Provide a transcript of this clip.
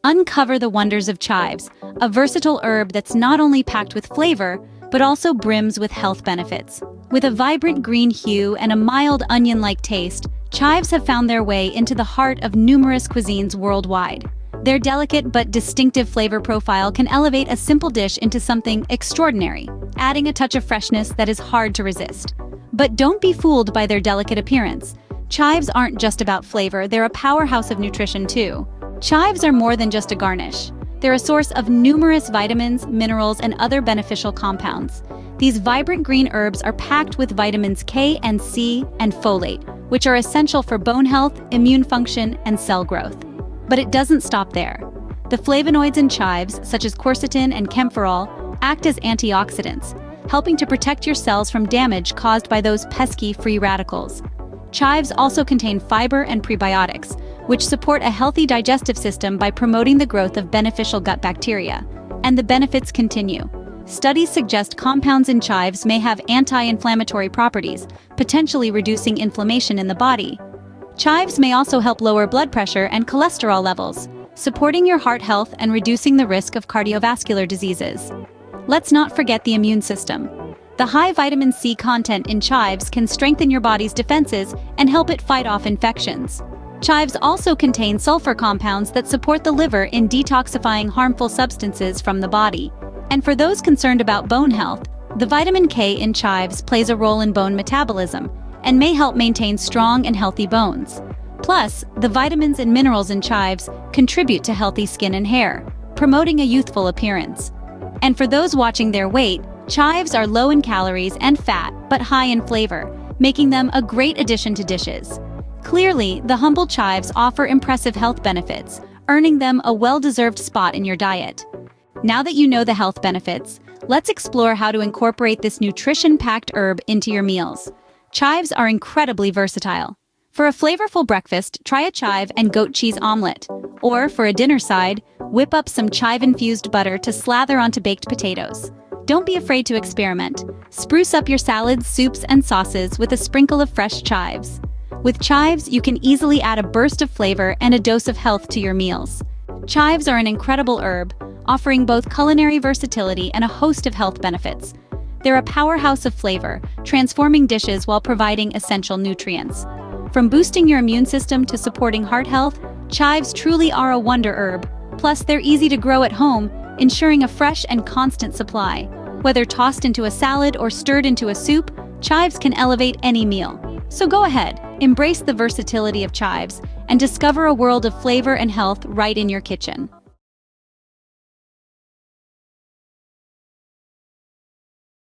Uncover the wonders of chives, a versatile herb that's not only packed with flavor, but also brims with health benefits. With a vibrant green hue and a mild onion-like taste, chives have found their way into the heart of numerous cuisines worldwide. Their delicate but distinctive flavor profile can elevate a simple dish into something extraordinary, adding a touch of freshness that is hard to resist. But don't be fooled by their delicate appearance. Chives aren't just about flavor, they're a powerhouse of nutrition too. Chives are more than just a garnish. They're a source of numerous vitamins, minerals, and other beneficial compounds. These vibrant green herbs are packed with vitamins K and C and folate, which are essential for bone health, immune function, and cell growth. But it doesn't stop there. The flavonoids in chives, such as quercetin and camphorol, act as antioxidants, helping to protect your cells from damage caused by those pesky free radicals. Chives also contain fiber and prebiotics, which support a healthy digestive system by promoting the growth of beneficial gut bacteria. And the benefits continue. Studies suggest compounds in chives may have anti-inflammatory properties, potentially reducing inflammation in the body. Chives may also help lower blood pressure and cholesterol levels, supporting your heart health and reducing the risk of cardiovascular diseases. Let's not forget the immune system. The high vitamin C content in chives can strengthen your body's defenses and help it fight off infections. Chives also contain sulfur compounds that support the liver in detoxifying harmful substances from the body. And for those concerned about bone health, the vitamin K in chives plays a role in bone metabolism and may help maintain strong and healthy bones. Plus, the vitamins and minerals in chives contribute to healthy skin and hair, promoting a youthful appearance. And for those watching their weight, chives are low in calories and fat, but high in flavor, making them a great addition to dishes. Clearly, the humble chives offer impressive health benefits, earning them a well-deserved spot in your diet. Now that you know the health benefits, let's explore how to incorporate this nutrition-packed herb into your meals. Chives are incredibly versatile. For a flavorful breakfast, try a chive and goat cheese omelet. Or for a dinner side, whip up some chive-infused butter to slather onto baked potatoes. Don't be afraid to experiment. Spruce up your salads, soups, and sauces with a sprinkle of fresh chives. With chives, you can easily add a burst of flavor and a dose of health to your meals. Chives are an incredible herb, offering both culinary versatility and a host of health benefits. They're a powerhouse of flavor, transforming dishes while providing essential nutrients. From boosting your immune system to supporting heart health, chives truly are a wonder herb. Plus, they're easy to grow at home, ensuring a fresh and constant supply. Whether tossed into a salad or stirred into a soup, chives can elevate any meal. So go ahead, embrace the versatility of chives, and discover a world of flavor and health right in your kitchen.